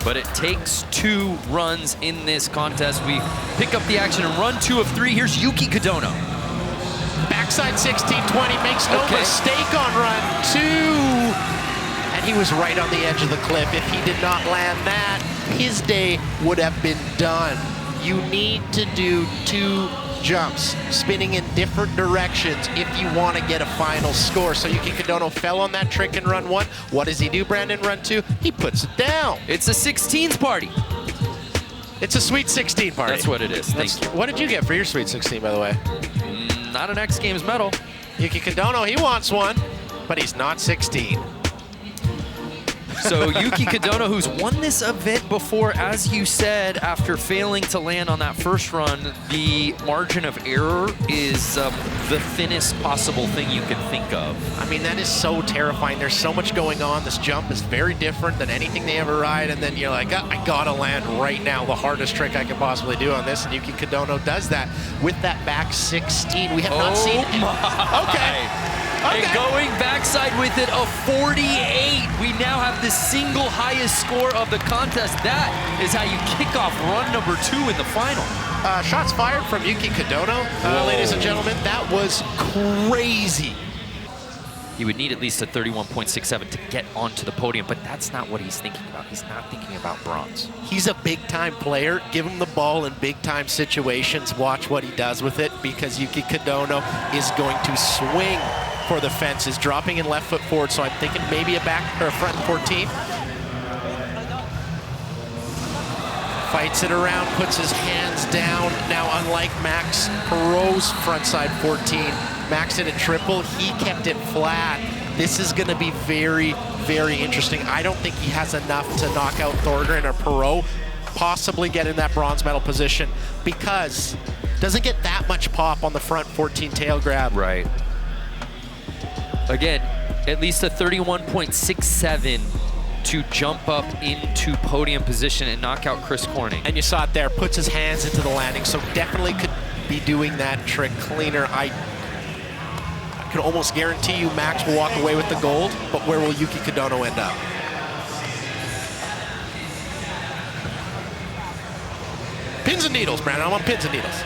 but it takes 2 runs in this contest. We pick up the action and run 2 of 3. Here's Yuki Kadota. Backside 16-20, makes no mistake on run 2. And he was right on the edge of the cliff. If he did not land that, his day would have been done. You need to do 2 jumps, spinning in different directions if you want to get a final score. So Yuki Kadota fell on that trick in run 1. What does he do, Brandon, run 2? He puts it down. It's a 16s party. It's a Sweet 16 party. That's what it is. Thank you. What did you get for your Sweet 16, by the way? Not an X Games medal. Yuki Kadota, he wants one, but he's not 16. So Yuki Kadota, who's won this event before, as you said, after failing to land on that first run, the margin of error is the thinnest possible thing you can think of. I mean, that is so terrifying. There's so much going on. This jump is very different than anything they ever ride, and then you're like, I gotta land right now, the hardest trick I could possibly do on this, and Yuki Kadota does that with that back 16. We have not seen it. Okay. And going backside with it, a 48. We now have the single highest score of the contest. That is how you kick off run number 2 in the final. Shots fired from Yuki Kadota, ladies and gentlemen. That was crazy. He would need at least a 31.67 to get onto the podium, but that's not what he's thinking about. He's not thinking about bronze. He's a big-time player. Give him the ball in big-time situations. Watch what he does with it, because Yuki Kadota is going to swing for the fences, dropping in left foot forward. So I'm thinking maybe a back or a front 14. Fights it around, puts his hands down. Now, unlike Max Parrot's frontside 14, Max did a triple. He kept it flat. This is going to be very, very interesting. I don't think he has enough to knock out Thorgren or Parrot, possibly get in that bronze medal position, because doesn't get that much pop on the front 14 tail grab. Right. Again, at least a 31.67 to jump up into podium position and knock out Chris Corning. And you saw it there, puts his hands into the landing, so definitely could be doing that trick cleaner. I can almost guarantee you Max will walk away with the gold, but where will Yuki Kadota end up? Pins and needles, Brandon. I want pins and needles.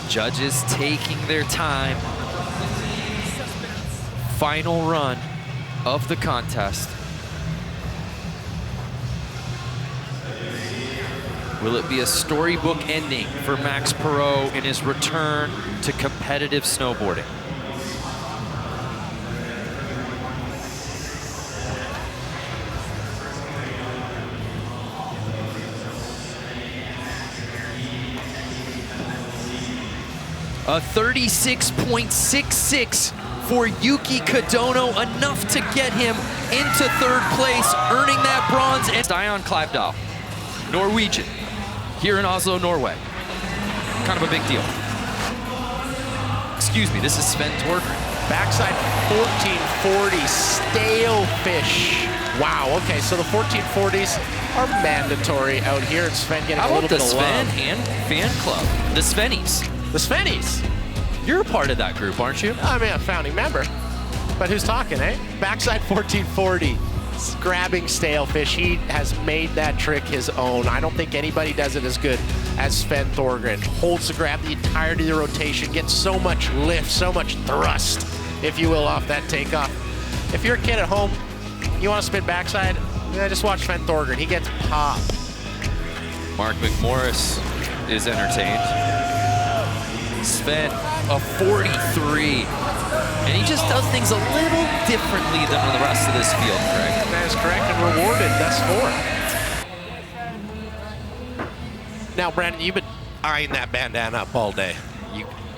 Judges taking their time. Final run of the contest. Will it be a storybook ending for Max Parrot in his return to competitive snowboarding? A 36.66 for Yuki Kadota, enough to get him into 3rd place, earning that bronze. And Stian Kleivdahl, Norwegian, here in Oslo, Norway. Kind of a big deal. Excuse me, this is Sven Thorgren. Backside 1440, stale fish. Wow, okay, so the 1440s are mandatory out here. And Sven getting a little bit of love. How about the Sven and fan club? The Svennies. The Svennies. You're a part of that group, aren't you? I mean, a founding member. But who's talking, eh? Backside 1440, grabbing stale fish. He has made that trick his own. I don't think anybody does it as good as Sven Thorgren. Holds the grab the entirety of the rotation, gets so much lift, so much thrust, if you will, off that takeoff. If you're a kid at home, you want to spin backside, just watch Sven Thorgren. He gets popped. Mark McMorris is entertained. Sven, a 43. And he just does things a little differently than the rest of this field, correct? That is correct, and rewarded thus far. Now, Brandon, you've been eyeing that bandana up all day.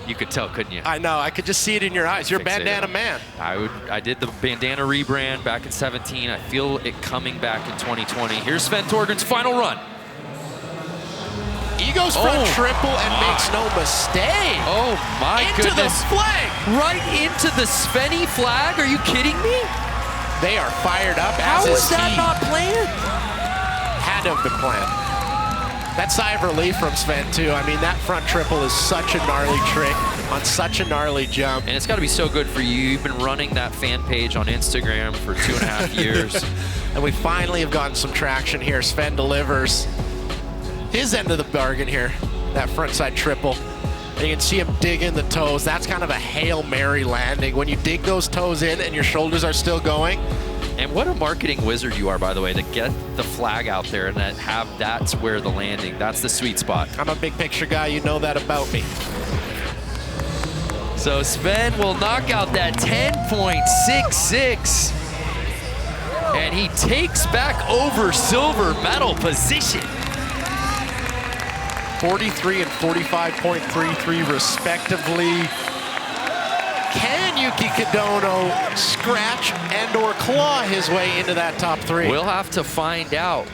You could tell, couldn't you? I know, I could just see it in your eyes. You're a bandana man. I did the bandana rebrand back in 17. I feel it coming back in 2020. Here's Sven Thorgren's final run. He goes front triple and makes no mistake. Oh my goodness. Into the flag. Right into the Svenny flag? Are you kidding me? They are fired up, How as is was that he. not planned? Had to have been planned. That sigh of relief from Sven, too. I mean, that front triple is such a gnarly trick on such a gnarly jump. And it's got to be so good for you. You've been running that fan page on Instagram for 2.5 years. And we finally have gotten some traction here. Sven delivers his end of the bargain here, that frontside triple. And you can see him dig in the toes. That's kind of a Hail Mary landing. When you dig those toes in and your shoulders are still going. And what a marketing wizard you are, by the way, to get the flag out there and that's where the landing, that's the sweet spot. I'm a big picture guy, you know that about me. So Sven will knock out that 10.66. And he takes back over silver medal position. 43 and 45.33 respectively. Can Yuki Kadota scratch and or claw his way into that top 3? We'll have to find out.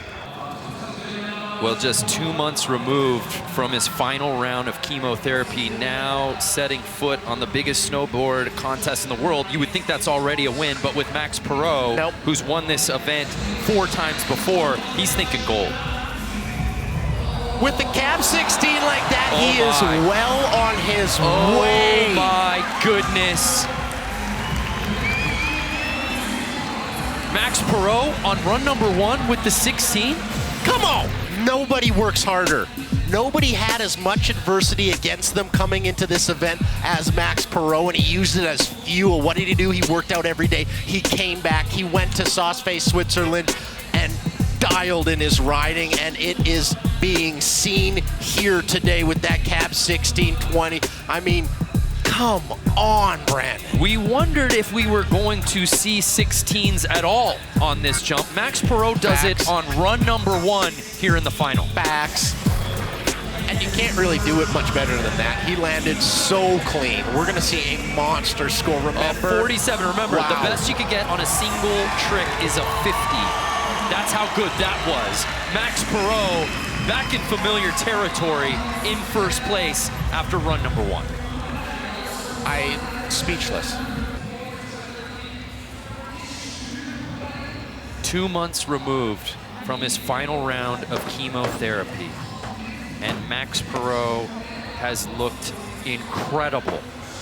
Well, just 2 months removed from his final round of chemotherapy, now setting foot on the biggest snowboard contest in the world. You would think that's already a win, but with Max Parrot, nope, who's won this event 4 times before, he's thinking gold. With the cap 16 like that, he is well on his way. Oh my goodness. Max Parrot on run number 1 with the 16? Come on! Nobody works harder. Nobody had as much adversity against them coming into this event as Max Parrot, and he used it as fuel. What did he do? He worked out every day. He came back. He went to Saas-Fee, Switzerland, and dialed in his riding, and it is being seen here today with that cab 1620. I mean, come on, Brandon. We wondered if we were going to see 16s at all on this jump. Max Parrot does it on run number 1 here in the final. Facts. And you can't really do it much better than that. He landed so clean. We're going to see a monster score, remember? 47, remember, the best you could get on a single trick is a 50. That's how good that was. Max Parrot back in familiar territory in first place after run number 1. I'm speechless. 2 months removed from his final round of chemotherapy, and Max Parrot has looked incredible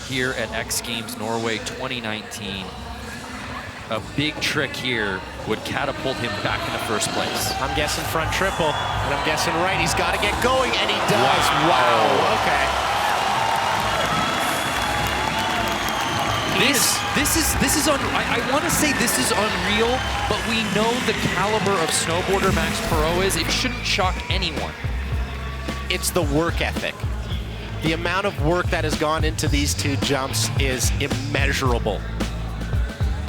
here at X Games Norway 2019. A big trick here would catapult him back into first place. I'm guessing front triple, and I'm guessing right. He's got to get going, and he does. Wow. Okay. This is I want to say this is unreal, but we know the caliber of snowboarder Max Parrot is. It shouldn't shock anyone. It's the work ethic. The amount of work that has gone into these 2 jumps is immeasurable.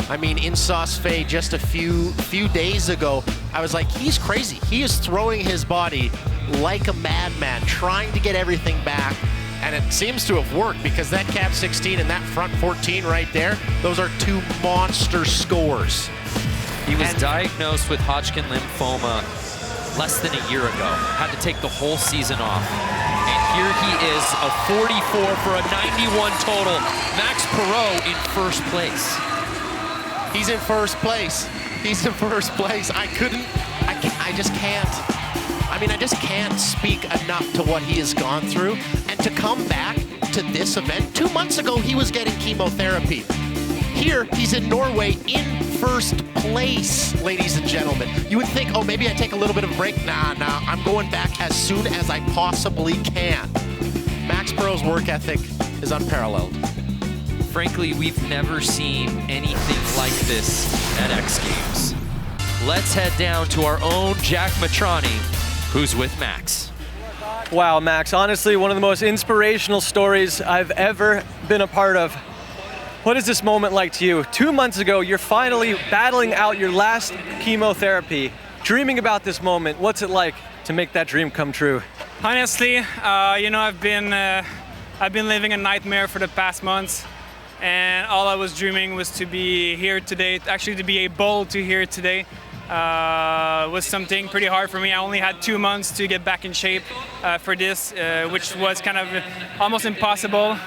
I mean, in Saas-Fee just a few days ago, I was like, he's crazy. He is throwing his body like a madman, trying to get everything back. And it seems to have worked, because that cab 16 and that front 14 right there, those are 2 monster scores. He was diagnosed with Hodgkin lymphoma less than a year ago. Had to take the whole season off. And here he is, a 44 for a 91 total. Max Parrot in first place. He's in first place. He's in first place. I just can't. I mean, I just can't speak enough to what he has gone through. And to come back to this event, 2 months ago, he was getting chemotherapy. Here, he's in Norway in first place, ladies and gentlemen. You would think, oh, maybe I take a little bit of a break. Nah, I'm going back as soon as I possibly can. Max Parrot's work ethic is unparalleled. Frankly, we've never seen anything like this at X Games. Let's head down to our own Jack Matrani, who's with Max. Wow, Max, honestly, one of the most inspirational stories I've ever been a part of. What is this moment like to you? 2 months ago, you're finally battling out your last chemotherapy, dreaming about this moment. What's it like to make that dream come true? Honestly, I've been living a nightmare for the past months, and all I was dreaming was to be here today, actually to be able to here today. Was something pretty hard for me. I only had 2 months to get back in shape for this, which was kind of almost impossible,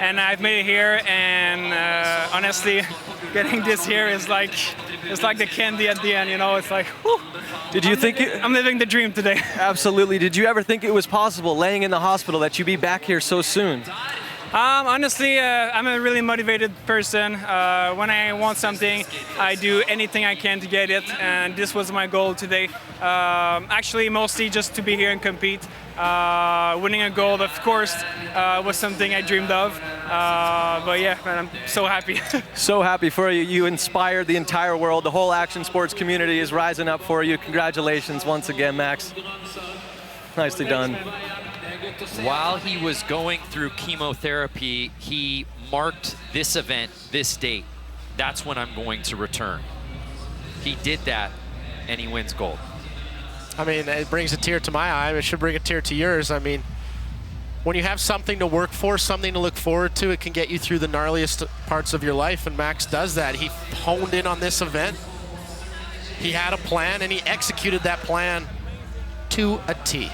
And I've made it here, and honestly, getting this here is like, it's like the candy at the end, you know? It's like, whew. Did you think I'm living the dream today. Absolutely. Did you ever think it was possible, laying in the hospital, that you'd be back here so soon? Honestly, I'm a really motivated person. When I want something, I do anything I can to get it, and this was my goal today. Actually, mostly just to be here and compete. Winning a gold, of course, was something I dreamed of. But yeah, man, I'm so happy. So happy for you. You inspired the entire world. The whole action sports community is rising up for you. Congratulations once again, Max. Nicely done. While he was going through chemotherapy, he marked this event, this date. That's when I'm going to return. He did that, and he wins gold. I mean, it brings a tear to my eye. It should bring a tear to yours. I mean, when you have something to work for, something to look forward to, it can get you through the gnarliest parts of your life, and Max does that. He honed in on this event. He had a plan, and he executed that plan to a T.